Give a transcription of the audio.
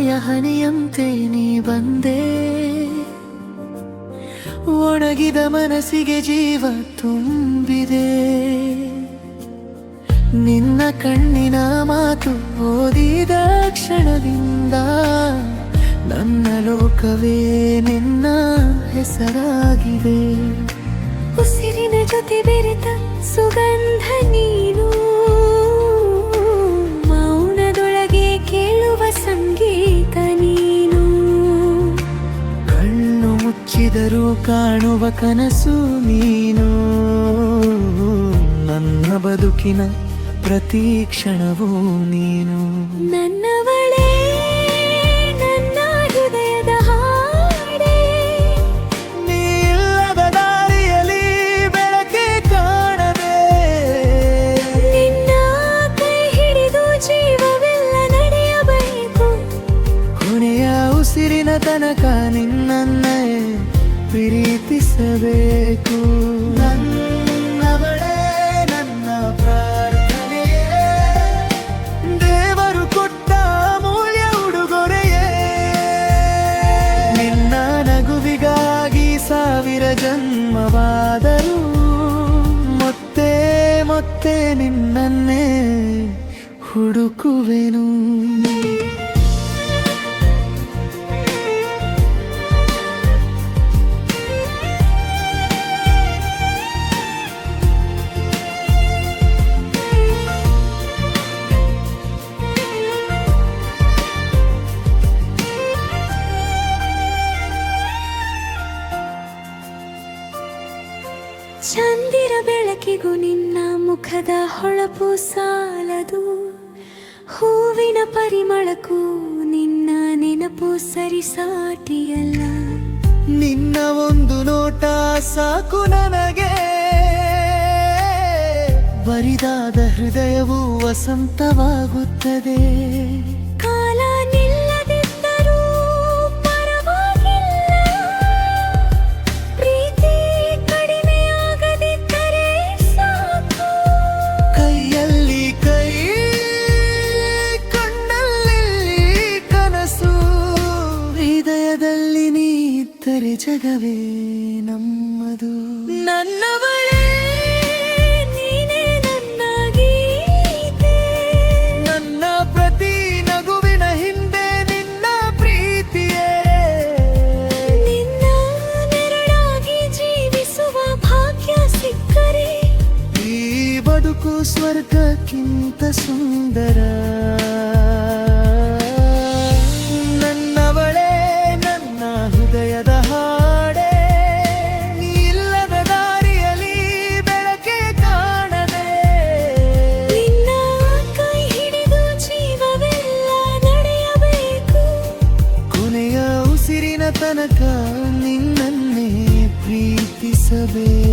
ಮಳೆಯ ಹನಿಯಂತೆ ನೀ ಬಂದೆ, ಒಣಗಿದ ಮನಸ್ಸಿಗೆ ಜೀವ ತುಂಬಿದೆ. ನಿನ್ನ ಕಣ್ಣಿನ ಮಾತು ಓದಿದ ಕ್ಷಣದಿಂದ ನನ್ನ ಲೋಕವೇ ನಿನ್ನ ಹೆಸರಾಗಿದೆ. ಉಸಿರಿನ ಜೊತೆ ಬೆರೆತ ಸುಗಂಧ ನೀನು, ಮೌನದೊಳಗೆ ಕೇಳುವ ಸಂಗೀತ ನೀನು. ಕಣ್ಣು ಮುಚ್ಚಿದರೂ ಕಾಣುವ ಕನಸು ನೀನು, ನನ್ನ ಬದುಕಿನ ಪ್ರತಿ ಕ್ಷಣವೂ ನೀನು. ನನ್ನವಳೇ ನನ್ನ ಹೃದಯದ ಹಾಡೆ, ನೀ ಇಲ್ಲದ ದಾರಿಯಲ್ಲಿ ಬೆಳಕೆ ಕಾಣದೆ, ನಿನ್ನ ಕೈ ಹಿಡಿದು ಜೀವವೆಲ್ಲ ನಡೆಯಬೇಕು. ಕೊನೆಯ ಉಸಿರಿನ ತನಕ ನಿನ್ನನ್ನೇ ಪ್ರೀತಿಸಬೇಕು. ನನ್ನವಳೇ ನನ್ನ ಪ್ರಾರ್ಥನೆಯೇ, ದೇವರು ಕೊಟ್ಟ ಅಮೂಲ್ಯ ಉಡುಗೊರೆಯೇ. ನಿನ್ನ ನಗುವಿಗಾಗಿ 1000 ಜನ್ಮವಾದರೂ ಮತ್ತೆ ಮತ್ತೆ ನಿನ್ನನ್ನೇ ಹುಡುಕುವೆನು. ಚಂದಿರ ಬೆಳಕಿಗೂ ನಿನ್ನ ಮುಖದ ಹೊಳಪು ಸಾಲದು, ಹೂವಿನ ಪರಿಮಳಕ್ಕೂ ನಿನ್ನ ನೆನಪು ಸರಿಸಾಟಿಯಲ್ಲ. ನಿನ್ನ ಒಂದು ನೋಟ ಸಾಕು ನನಗೆ, ಬರಿದಾದ ಹೃದಯವು ವಸಂತವಾಗುತ್ತದೆ. ಕಾಲ ನಿಲ್ಲದಿದ್ದರೂ ಪರವಾಗಿಲ್ಲ, ಪ್ರೀತಿ ಕಡಿಮೆಯಾಗದಿದ್ದರೆ ಸಾಕು. ಕೈಯಲ್ಲಿ ಕೈ, ಕಣ್ಣಲ್ಲಿ ಕನಸು, ಹೃದಯದಲ್ಲಿ ನೀ ಇದ್ದರೆ ಜಗವೇ ನಮ್ಮದು. ನನ್ನವಳೇ ನೀನೇ ನನ್ನ ಗೀತೆ, ನನ್ನ ಪ್ರತಿ ನಗುವಿನ ಹಿಂದೆ ನಿನ್ನ ಪ್ರೀತಿಯೇ. ನಿನ್ನ ನೆರಳಾಗಿ ಜೀವಿಸುವ ಭಾಗ್ಯ ಸಿಕ್ಕರೆ ಈ ಬದುಕು ಸ್ವರ್ಗಕ್ಕಿಂತ ಸುಂದರ. ನನ್ನವಳೇ ನನ್ನ ಹೃದಯದ ಹಾಡೆ, ನೀ ಇಲ್ಲದ ದಾರಿಯಲ್ಲಿ ಬೆಳಕೆ ಕಾಣದೆ, ನಿನ್ನ ಕೈ ಹಿಡಿದು ಜೀವವೆಲ್ಲ ನಡೆಯಬೇಕು. ಕೊನೆಯ ಉಸಿರಿನ ತನಕ ನಿನ್ನನ್ನೇ ಪ್ರೀತಿಸಬೇಕು.